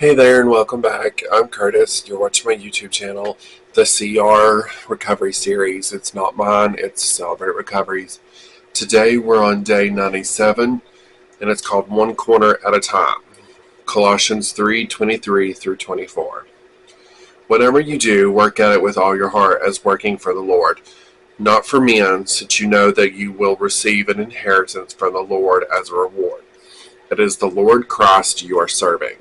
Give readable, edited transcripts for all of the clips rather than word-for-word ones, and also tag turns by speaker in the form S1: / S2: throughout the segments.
S1: Hey there and welcome back. I'm Curtis. You're watching my YouTube channel, the CR Recovery Series. It's not mine, it's Celebrate Recoveries. Today we're on day 97 and it's called One Corner at a Time. Colossians 3:23 through 24. Whatever you do, work at it with all your heart as working for the Lord, not for men, since you know that you will receive an inheritance from the Lord as a reward. It is the Lord Christ you are serving.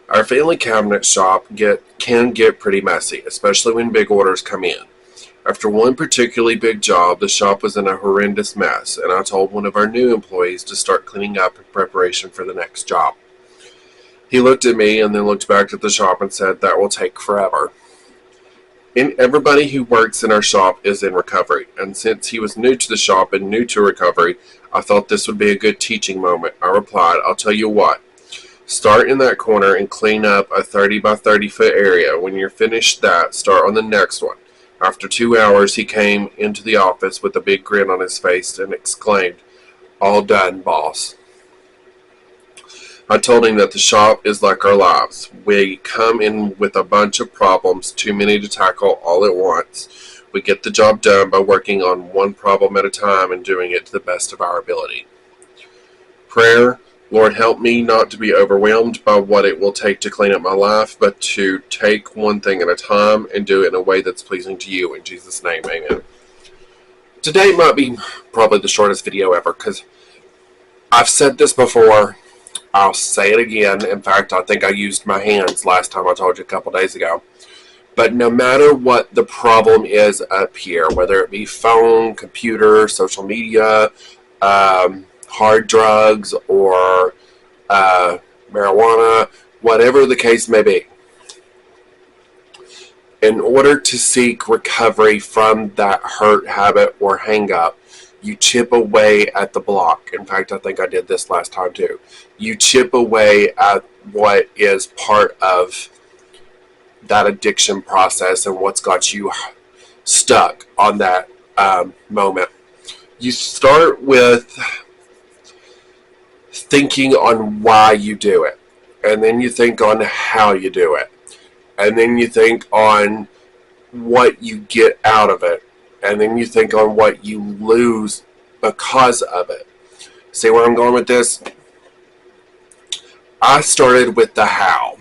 S1: Our family cabinet shop can get pretty messy, especially when big orders come in. After one particularly big job, the shop was in a horrendous mess, and I told one of our new employees to start cleaning up in preparation for the next job. He looked at me and then looked back at the shop and said, "That will take forever." And everybody who works in our shop is in recovery, and since he was new to the shop and new to recovery, I thought this would be a good teaching moment. I replied, "I'll tell you what. Start in that corner and clean up a 30 by 30 foot area. When you're finished that, start on the next one." After 2 hours, he came into the office with a big grin on his face and exclaimed, "All done, boss." I told him that the shop is like our lives. We come in with a bunch of problems, too many to tackle all at once. We get the job done by working on one problem at a time and doing it to the best of our ability. Prayer. Lord, help me not to be overwhelmed by what it will take to clean up my life, but to take one thing at a time and do it in a way that's pleasing to you. In Jesus' name, amen. Today might be probably the shortest video ever because I've said this before. I'll say it again. In fact, I think I used my hands last time I told you a couple days ago. But no matter what the problem is up here, whether it be phone, computer, social media, hard drugs, or marijuana, whatever the case may be, in order to seek recovery from that hurt, habit, or hang-up, you chip away at the block. In fact, I think I did this last time too. You chip away at what is part of that addiction process and what's got you stuck on that moment. You start with thinking on why you do it, and then you think on how you do it, and then you think on what you get out of it, and then you think on what you lose because of it. See where I'm going with this? I started with the how,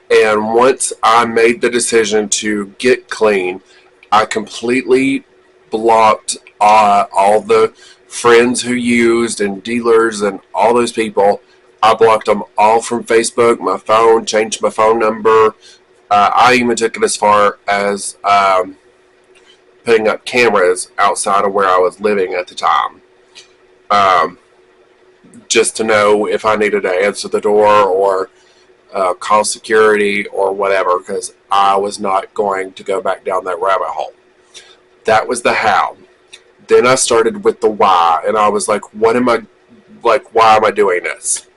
S1: and once I made the decision to get clean, I completely blocked all the friends who used and dealers and all those people. I blocked them all from Facebook, my phone, changed my phone number. I even took it as far as putting up cameras outside of where I was living at the time, just to know if I needed to answer the door or call security or whatever, because I was not going to go back down that rabbit hole. That was the how. Then I started with the why, and I was like, why am I doing this?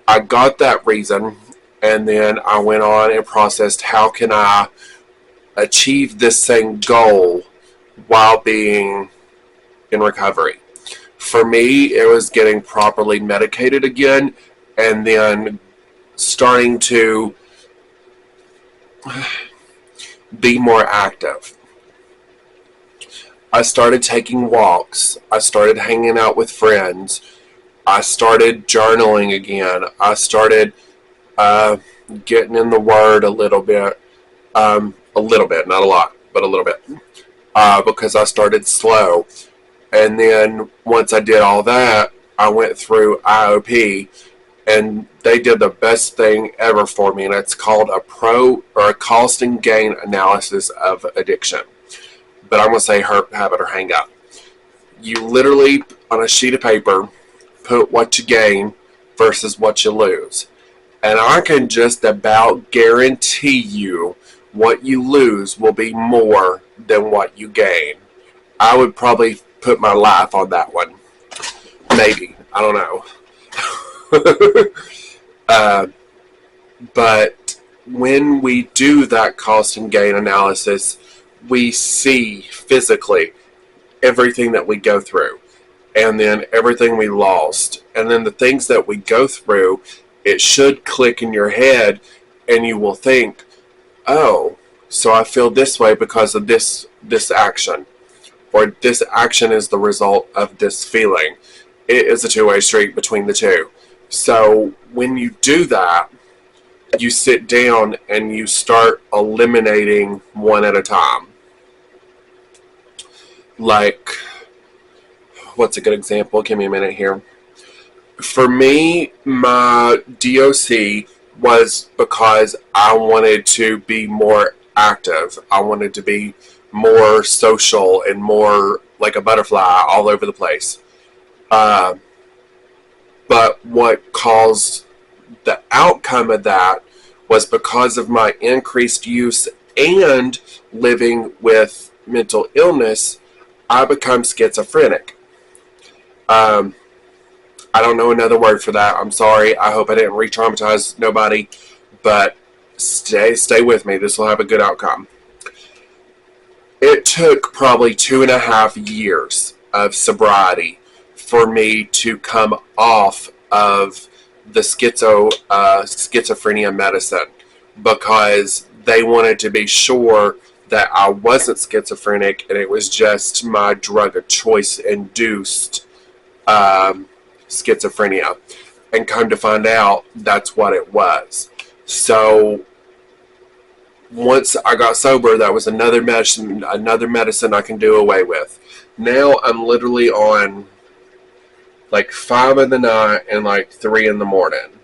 S1: I got that reason, and then I went on and processed how can I achieve this same goal while being in recovery. For me, it was getting properly medicated again, and then starting to be more active. I started taking walks. I started hanging out with friends. I started journaling again. I started getting in the Word a little bit, not a lot, but a little bit, because I started slow. And then once I did all that, I went through IOP, and they did the best thing ever for me, and it's called a cost and gain analysis of addiction. But I'm going to say hurt, habit, or hang up. You literally, on a sheet of paper, put what you gain versus what you lose. And I can just about guarantee you what you lose will be more than what you gain. I would probably put my life on that one. Maybe. I don't know. But when we do that cost and gain analysis, we see physically everything that we go through. and then everything we lost. And then the things that we go through, it should click in your head, and you will think, oh, so I feel this way because of this action, or this action is the result of this feeling. It is a two-way street between the two. So when you do that, you sit down and you start eliminating one at a time. Like, what's a good example? Give me a minute here. For me, my DOC was because I wanted to be more active. I wanted to be more social and more like a butterfly all over the place. But what caused the outcome of that was because of my increased use and living with mental illness, I become schizophrenic. I don't know another word for that. I'm sorry. I hope I didn't re-traumatize nobody, but stay with me. This will have a good outcome. It took probably 2.5 years of sobriety for me to come off of the schizophrenia medicine, because they wanted to be sure that I wasn't schizophrenic and it was just my drug of choice induced schizophrenia. And come to find out, that's what it was. So once I got sober, that was another medicine I can do away with. Now I'm literally on like 5 in the night and like 3 in the morning.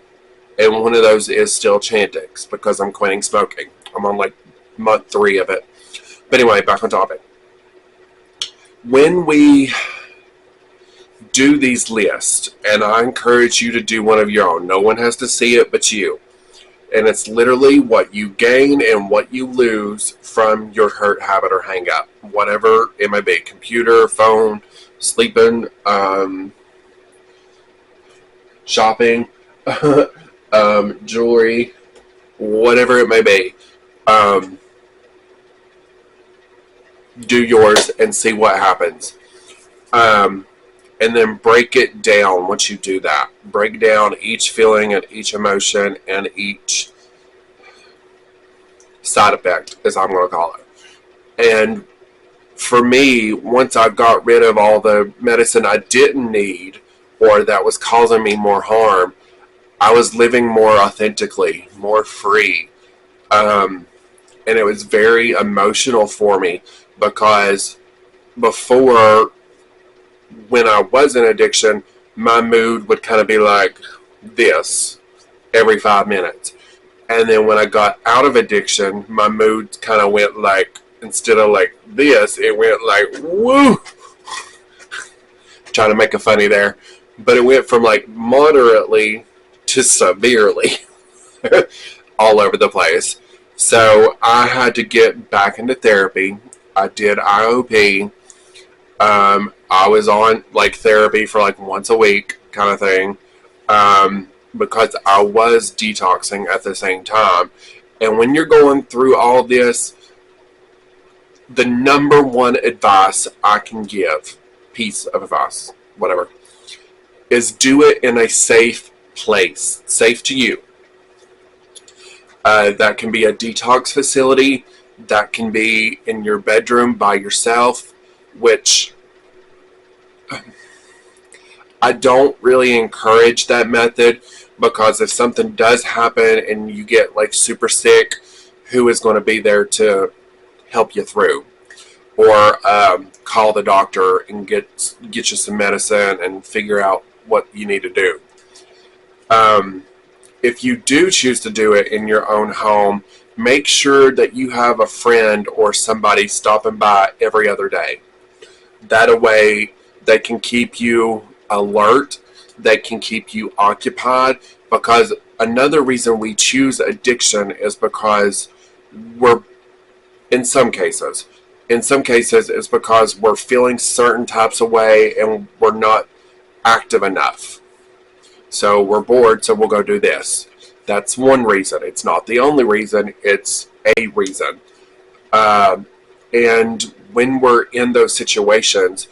S1: And one of those is still Chantix because I'm quitting smoking. I'm on like month 3 of it. But anyway, back on topic. When we do these lists, and I encourage you to do one of your own. No one has to see it but you. And it's literally what you gain and what you lose from your hurt, habit, or hang up. Whatever it may be. Computer, phone, sleeping, shopping, jewelry, whatever it may be. Do yours and see what happens. And then break it down once you do that. Break down each feeling and each emotion and each side effect, as I'm going to call it. And for me, once I got rid of all the medicine I didn't need or that was causing me more harm, I was living more authentically, more free. And it was very emotional for me, because before, when I was in addiction, my mood would kind of be like this every 5 minutes. And then when I got out of addiction, my mood kind of went like, instead of like this, it went like, woo! Trying to make a funny there. But it went from like moderately to severely all over the place. So I had to get back into therapy. I did IOP. I was on like therapy for like once a week kind of thing, because I was detoxing at the same time. And when you're going through all this, the number one advice I can give, piece of advice, whatever, is do it in a safe place, safe to you. That can be a detox facility, that can be in your bedroom by yourself, which I don't really encourage that method, because if something does happen and you get like super sick, who is going to be there to help you through? Or call the doctor and get you some medicine and figure out what you need to do. If you do choose to do it in your own home, make sure that you have a friend or somebody stopping by every other day. That way they can keep you alert, they can keep you occupied, because another reason we choose addiction is because in some cases it's because we're feeling certain types of way and we're not active enough. So we're bored, so we'll go do this. That's one reason. It's not the only reason, it's a reason. And when we're in those situations,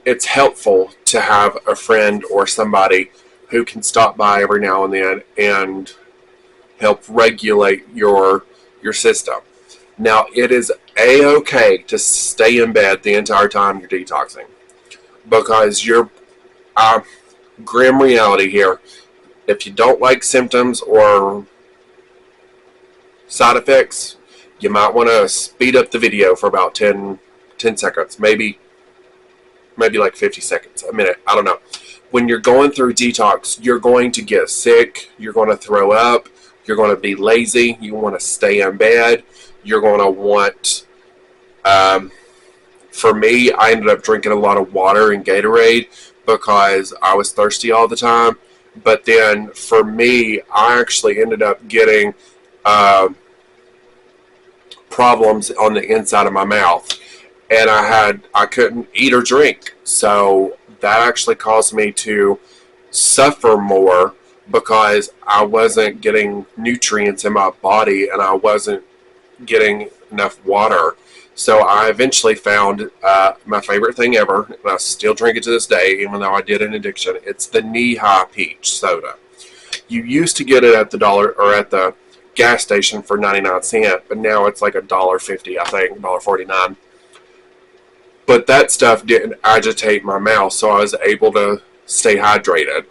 S1: it's helpful to have a friend or somebody who can stop by every now and then and help regulate your system. Now, it is a-okay to stay in bed the entire time you're detoxing, because you're grim reality here. If you don't like symptoms or side effects, you might want to speed up the video for about 10 seconds, maybe like 50 seconds, a minute, I don't know. When you're going through detox, you're going to get sick, you're going to throw up, you're going to be lazy, you want to stay in bed, you're going to want, for me, I ended up drinking a lot of water and Gatorade because I was thirsty all the time. But then for me, I actually ended up getting problems on the inside of my mouth, and I couldn't eat or drink, so that actually caused me to suffer more because I wasn't getting nutrients in my body and I wasn't getting enough water. So I eventually found my favorite thing ever, and I still drink it to this day, even though I did an addiction. It's the knee-high peach soda. You used to get it at the dollar or at the gas station for 99 cents, but now it's like $1.50, I think, $1.49. But that stuff didn't agitate my mouth, so I was able to stay hydrated.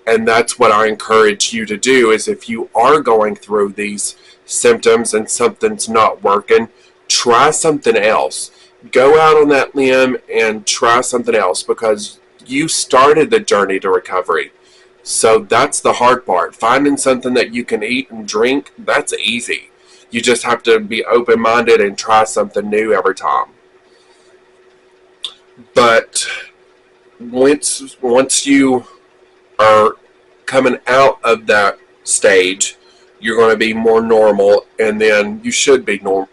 S1: And that's what I encourage you to do, is if you are going through these symptoms and something's not working, try something else. Go out on that limb and try something else, because you started the journey to recovery. So that's the hard part. Finding something that you can eat and drink, that's easy. You just have to be open-minded and try something new every time. But once you are coming out of that stage, you're going to be more normal, and then you should be normal.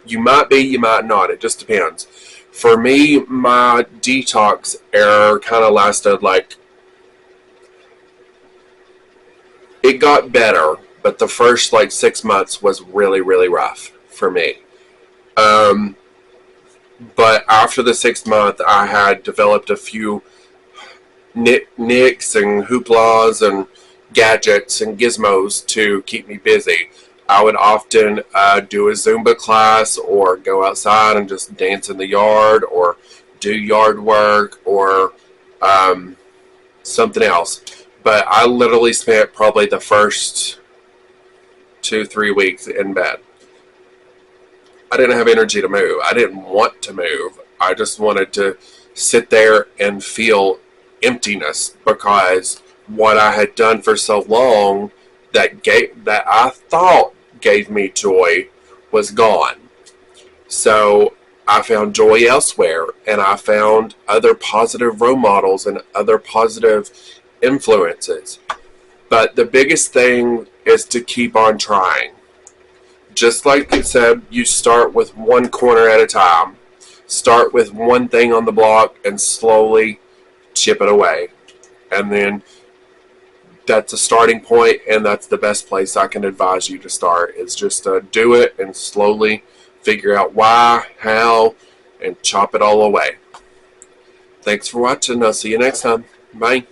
S1: You might be, you might not. It just depends. For me, my detox era kind of lasted like, it got better, but the first like 6 months was really, really rough for me. But after the 6th month, I had developed a few nicks and hooplas and gadgets and gizmos to keep me busy. I would often do a Zumba class, or go outside and just dance in the yard, or do yard work, or something else. But I literally spent probably the first 2-3 weeks in bed. I didn't have energy to move. I didn't want to move. I just wanted to sit there and feel emptiness, because what I had done for so long that I thought gave me joy was gone. So I found joy elsewhere, and I found other positive role models and other positive influences. But the biggest thing is to keep on trying. Just like it said, you start with one corner at a time. Start with one thing on the block and slowly chip it away. And then that's a starting point, and that's the best place I can advise you to start, is just to do it and slowly figure out why, how, and chop it all away. Thanks for watching. I'll see you next time. Bye.